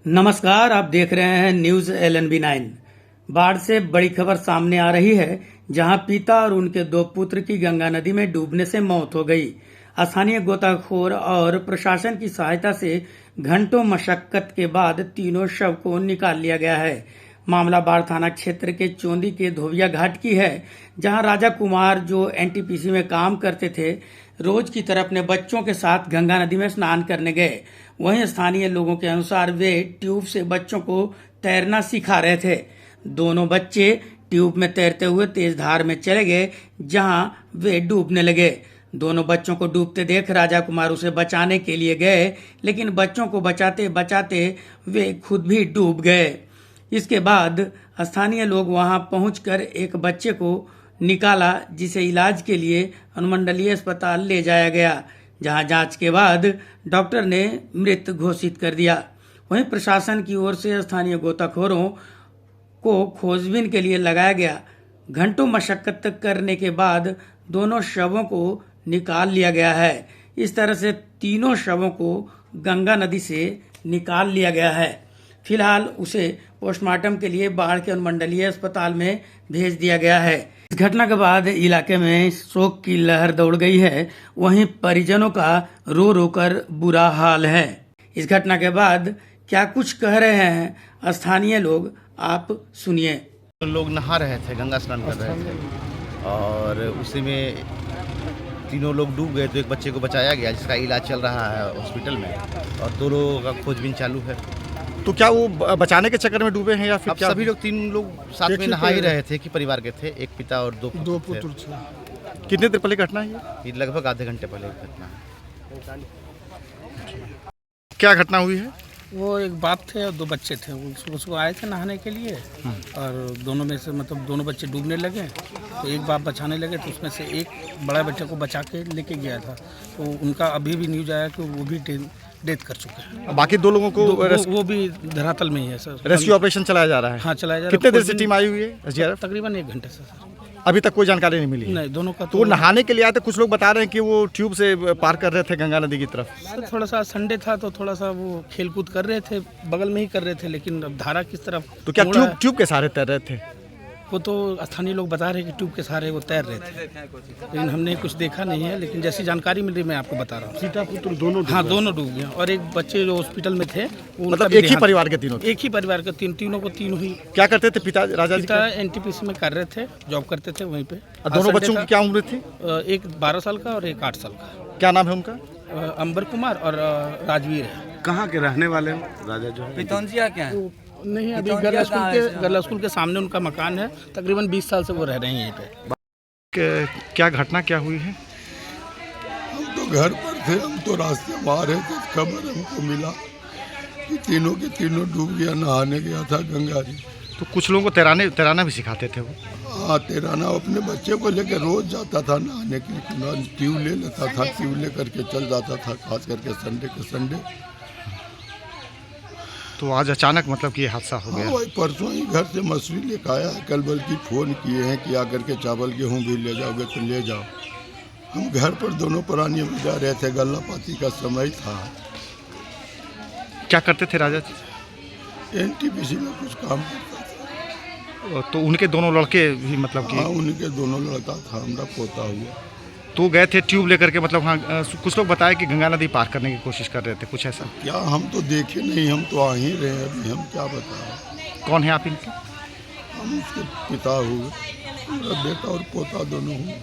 नमस्कार, आप देख रहे हैं न्यूज LNB 9। बाढ़ से बड़ी खबर सामने आ रही है, जहां पिता और उनके 2 पुत्र की गंगा नदी में डूबने से मौत हो गई। स्थानीय गोताखोर और प्रशासन की सहायता से घंटों मशक्कत के बाद तीनों शव को निकाल लिया गया है। मामला बाढ़ थाना क्षेत्र के चोंदी के धोबिया घाट की है, जहां राजा कुमार, जो NTPC में काम करते थे, रोज की तरह अपने बच्चों के साथ गंगा नदी में स्नान करने गए। वहीं स्थानीय लोगों के अनुसार वे ट्यूब से बच्चों को तैरना सिखा रहे थे। दोनों बच्चे ट्यूब में तैरते हुए तेज धार में चले गए, जहां वे डूबने लगे। दोनों बच्चों को डूबते देख राजा कुमार उसे बचाने के लिए गए, लेकिन बच्चों को बचाते बचाते वे खुद भी डूब गए। इसके बाद स्थानीय लोग वहां पहुंचकर एक बच्चे को निकाला, जिसे इलाज के लिए अनुमंडलीय अस्पताल ले जाया गया, जहां जांच के बाद डॉक्टर ने मृत घोषित कर दिया। वहीं प्रशासन की ओर से स्थानीय गोताखोरों को खोजबीन के लिए लगाया गया। घंटों मशक्कत करने के बाद दोनों शवों को निकाल लिया गया है। इस तरह से तीनों शवों को गंगा नदी से निकाल लिया गया है। फिलहाल उसे पोस्टमार्टम के लिए बाढ़ के अनुमंडलीय अस्पताल में भेज दिया गया है। इस घटना के बाद इलाके में शोक की लहर दौड़ गई है। वहीं परिजनों का रो रो कर बुरा हाल है। इस घटना के बाद क्या कुछ कह रहे हैं स्थानीय लोग, आप सुनिए। लोग नहा रहे थे, गंगा स्नान कर रहे थे और उसी में तीनों लोग डूब गए। तो एक बच्चे को बचाया गया, जिसका इलाज चल रहा है हॉस्पिटल में, और 2 लोगों का खोजबीन चालू है। तो क्या वो बचाने के चक्कर में डूबे हैं या फिर क्या? सभी लोग 3 लोग साथ में नहा ही रहे थे कि परिवार के थे, एक पिता और 2 पुत्र थे। कितने देर पहले घटना है ये लगभग आधे घंटे पहले की घटना है। क्या घटना हुई है? वो एक बाप थे और 2 बच्चे थे। उसको आए थे नहाने के लिए और दोनों में से मतलब दोनों बच्चे डूबने लगे, तो एक बाप बचाने लगे, तो उसमें से एक बड़ा बच्चे को बचा के लेके गया था। तो उनका अभी भी न्यूज आया कि वो भी डेथ कर चुके हैं। बाकी 2 लोगों को वो भी धरातल में ही है सर। रेस्क्यू ऑपरेशन चलाया जा रहा है। हाँ, चलाया जा रहा है। कितने देर से टीम आई हुई है SDRF? तकरीबन 1 घंटे से सर। अभी तक कोई जानकारी नहीं मिली? नहीं, दोनों का तो वो नहाने के लिए आए थे। कुछ लोग बता रहे हैं कि वो ट्यूब से पार कर रहे थे गंगा नदी की तरफ। सर थोड़ा सा संडे था तो थोड़ा सा वो खेल कूद कर रहे थे, बगल में ही कर रहे थे, लेकिन अब धारा किस तरफ। तो क्या ट्यूब के सहारे तैर रहे थे? वो तो स्थानीय लोग बता रहे हैं कि ट्यूब के सहारे वो तैर रहे थे, लेकिन हमने कुछ देखा नहीं है। लेकिन जैसी जानकारी मिल रही मैं आपको बता रहा हूँ। सीता पुत्र दोनों? हाँ, दोनों डूब गए। और एक बच्चे जो हॉस्पिटल में थे, मतलब एक ही परिवार के तीनों? एक ही परिवार के तीनों को तीनों ही। क्या करते थे पिता राजा जी? पिता NTPC में कर रहे थे, जॉब करते थे वहीं पे। दोनों बच्चों की क्या उम्र थी? एक 12 साल का और एक 8 साल का। क्या नाम है उनका? अंबर कुमार और राजवीर है। कहाँ के रहने वाले हो राजा जो है? पितौंजिया क्या है? नहीं, अभी गर्ला स्कूल के सामने उनका मकान है। तकरीबन 20 साल से वो रह रहे हैं यहीं पे। क्या घटना क्या हुई है? हम तो घर पर थे, हम तो रास्ते में आ रहे थे, खबर हमको मिला कि तीनों के तीनों डूब गया। नहाने गया था गंगा जी। तो कुछ लोगों को तैराना भी सिखाते थे वो? हाँ, तैराना अपने बच्चे को लेकर रोज जाता था नहाने के लिए। ट्यूब ले लेता था, ट्यूब ले करके चल जाता था, खास करके संडे के संडे। तो आज अचानक मतलब कि ये हादसा हो गया? हाँ, वही परसों ही घर से मछली लेकर आया है। कल बल्कि फ़ोन किए हैं कि आकर के चावल गेहूँ भी ले जाओगे तो ले जाओ। हम घर पर दोनों प्राणियों में जा रहे थे, गल्ला पाती का समय था। क्या करते थे राजा जी? NTPC में कुछ काम करता था। तो उनके दोनों लड़के भी मतलब कि? हाँ, उनके दोनों लड़का था, हमारा पोता हुआ। तो गए थे ट्यूब लेकर के, मतलब हाँ कुछ लोग बताए कि गंगा नदी पार करने की कोशिश कर रहे थे, कुछ ऐसा? क्या हम तो देखे नहीं, हम तो आ ही रहे हैं अभी, हम क्या बताएं। कौन है आप इनके? हम उसके पिता हुए, मेरा बेटा और पोता दोनों हुए।